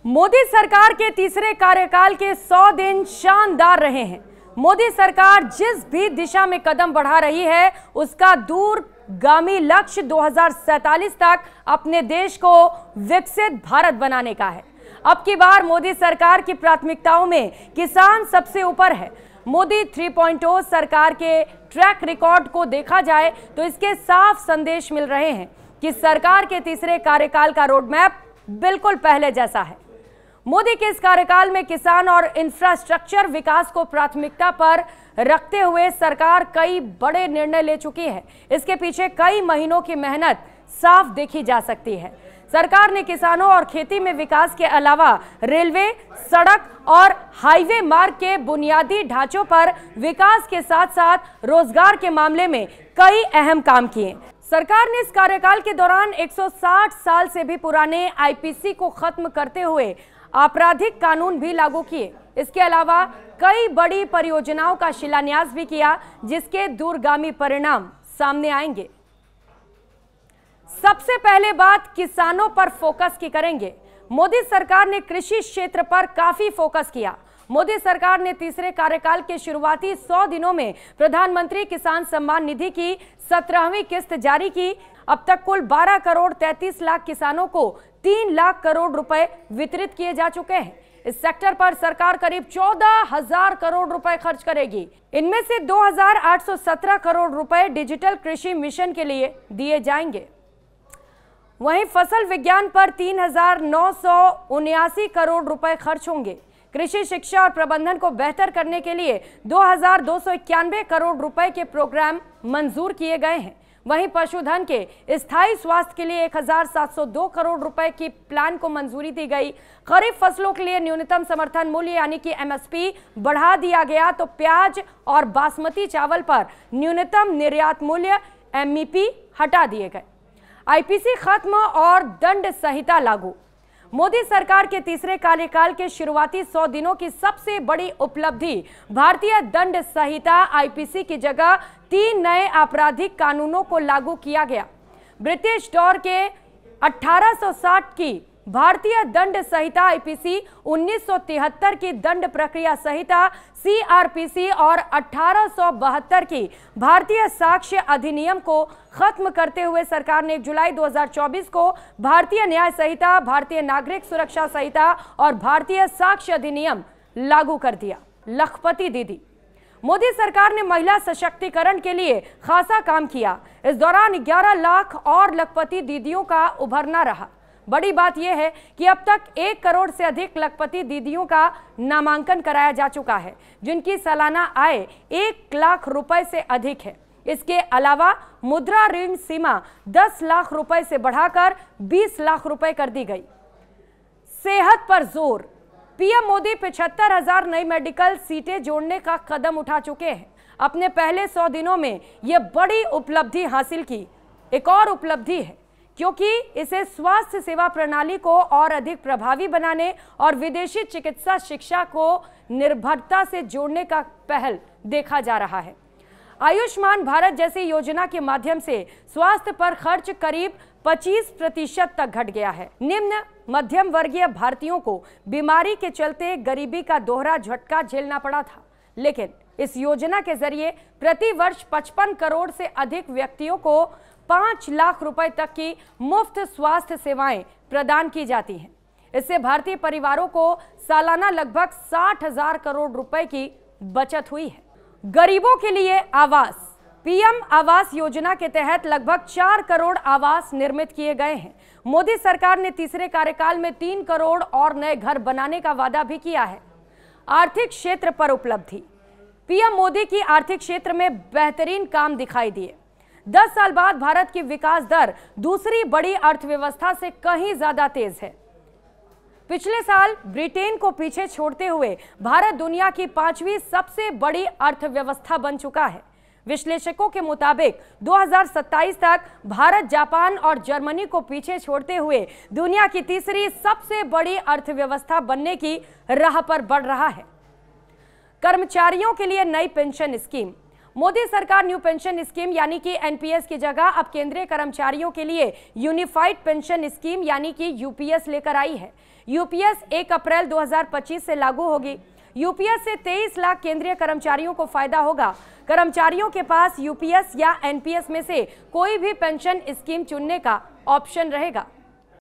मोदी सरकार के तीसरे कार्यकाल के 100 दिन शानदार रहे हैं। मोदी सरकार जिस भी दिशा में कदम बढ़ा रही है उसका दूरगामी लक्ष्य 2047 तक अपने देश को विकसित भारत बनाने का है। अब की बार मोदी सरकार की प्राथमिकताओं में किसान सबसे ऊपर है। मोदी 3.0 सरकार के ट्रैक रिकॉर्ड को देखा जाए तो इसके साफ संदेश मिल रहे हैं कि सरकार के तीसरे कार्यकाल का रोडमैप बिल्कुल पहले जैसा है। मोदी के इस कार्यकाल में किसान और इंफ्रास्ट्रक्चर विकास को प्राथमिकता पर रखते हुए सरकार कई बड़े निर्णय ले चुकी है। इसके पीछे कई महीनों की मेहनत साफ देखी जा सकती है। सरकार ने किसानों और खेती में विकास के अलावा रेलवे, सड़क और हाईवे मार्ग के बुनियादी ढांचों पर विकास के साथ साथ रोजगार के मामले में कई अहम काम किए। सरकार ने इस कार्यकाल के दौरान 160 साल से भी पुराने आईपीसी को खत्म करते हुए आपराधिक कानून भी लागू किए। इसके अलावा कई बड़ी परियोजनाओं का शिलान्यास भी किया जिसके दूरगामी परिणाम सामने आएंगे। सबसे पहले बात किसानों पर फोकस की करेंगे। मोदी सरकार ने कृषि क्षेत्र पर काफी फोकस किया। मोदी सरकार ने तीसरे कार्यकाल के शुरुआती 100 दिनों में प्रधानमंत्री किसान सम्मान निधि की 17वीं किस्त जारी की। अब तक कुल 12 करोड़ 33 लाख किसानों को 3 लाख करोड़ रुपए वितरित किए जा चुके हैं। इस सेक्टर पर सरकार करीब 14,000 करोड़ रुपए खर्च करेगी। इनमें से 2,817 करोड़ रुपए डिजिटल कृषि मिशन के लिए दिए जाएंगे। वहीं फसल विज्ञान पर 3,979 करोड़ रुपए खर्च होंगे। कृषि शिक्षा और प्रबंधन को बेहतर करने के लिए 2,291 करोड़ रुपए के प्रोग्राम मंजूर किए गए हैं। वहीं पशुधन के स्थायी स्वास्थ्य के लिए 1,702 करोड़ रुपए की प्लान को मंजूरी दी गई। खरीफ फसलों के लिए न्यूनतम समर्थन मूल्य यानी कि एमएसपी बढ़ा दिया गया तो प्याज और बासमती चावल पर न्यूनतम निर्यात मूल्य एमईपी हटा दिए गए। आईपीसी खत्म और दंड संहिता लागू। मोदी सरकार के तीसरे कार्यकाल के शुरुआती 100 दिनों की सबसे बड़ी उपलब्धि भारतीय दंड संहिता आईपीसी की जगह 3 नए आपराधिक कानूनों को लागू किया गया। ब्रिटिश दौर के 1860 की भारतीय दंड संहिता आईपीसी, 1973 की दंड प्रक्रिया संहिता सीआरपीसी और 1872 की भारतीय साक्ष्य अधिनियम को खत्म करते हुए सरकार ने 1 जुलाई 2024 को भारतीय न्याय संहिता, भारतीय नागरिक सुरक्षा संहिता और भारतीय साक्ष्य अधिनियम लागू कर दिया। लखपति दीदी। मोदी सरकार ने महिला सशक्तिकरण के लिए खासा काम किया। इस दौरान 11 लाख और लखपति दीदियों का उभरना रहा। बड़ी बात यह है कि अब तक 1 करोड़ से अधिक लखपति दीदियों का नामांकन कराया जा चुका है जिनकी सालाना आय 1 लाख रुपए से अधिक है। इसके अलावा मुद्रा ऋण सीमा 10 लाख रुपए से बढ़ाकर 20 लाख रुपए कर दी गई। सेहत पर जोर। पीएम मोदी 75,000 नई मेडिकल सीटें जोड़ने का कदम उठा चुके हैं। अपने पहले 100 दिनों में यह बड़ी उपलब्धि हासिल की। एक और उपलब्धि है क्योंकि इसे स्वास्थ्य सेवा प्रणाली को और अधिक प्रभावी बनाने और विदेशी चिकित्सा शिक्षा को निर्भरता से जोड़ने का पहल देखा जा रहा है। आयुष्मान भारत जैसी योजना के माध्यम से स्वास्थ्य पर खर्च करीब 25% तक घट गया है। निम्न मध्यम वर्गीय भारतीयों को बीमारी के चलते गरीबी का दोहरा झटका झेलना पड़ा था, लेकिन इस योजना के जरिए प्रति वर्ष 55 करोड़ से अधिक व्यक्तियों को 5 लाख रुपए तक की मुफ्त स्वास्थ्य सेवाएं प्रदान की जाती हैं। इससे भारतीय परिवारों को सालाना लगभग 60,000 करोड़ रुपए की बचत हुई है। गरीबों के लिए आवास। पीएम आवास योजना के तहत लगभग 4 करोड़ आवास निर्मित किए गए हैं। मोदी सरकार ने तीसरे कार्यकाल में 3 करोड़ और नए घर बनाने का वादा भी किया है। आर्थिक क्षेत्र पर उपलब्धि। पीएम मोदी की आर्थिक क्षेत्र में बेहतरीन काम दिखाई दिए। 10 साल बाद भारत की विकास दर दूसरी बड़ी अर्थव्यवस्था से कहीं ज्यादा तेज है। पिछले साल ब्रिटेन को पीछे छोड़ते हुए भारत दुनिया की 5वीं सबसे बड़ी अर्थव्यवस्था बन चुका है। विश्लेषकों के मुताबिक 2027 तक भारत जापान और जर्मनी को पीछे छोड़ते हुए दुनिया की तीसरी सबसे बड़ी अर्थव्यवस्था बनने की राह पर बढ़ रहा है। कर्मचारियों के लिए नई पेंशन स्कीम। मोदी सरकार न्यू पेंशन स्कीम यानी कि एनपीएस की जगह अब केंद्रीय कर्मचारियों के लिए यूनिफाइड पेंशन स्कीम यानी कि यूपीएस लेकर आई है। यूपीएस 1 अप्रैल 2025 से लागू होगी। यूपीएस से 23 लाख केंद्रीय कर्मचारियों को फायदा होगा। कर्मचारियों के पास यूपीएस या एनपीएस में से कोई भी पेंशन स्कीम चुनने का ऑप्शन रहेगा।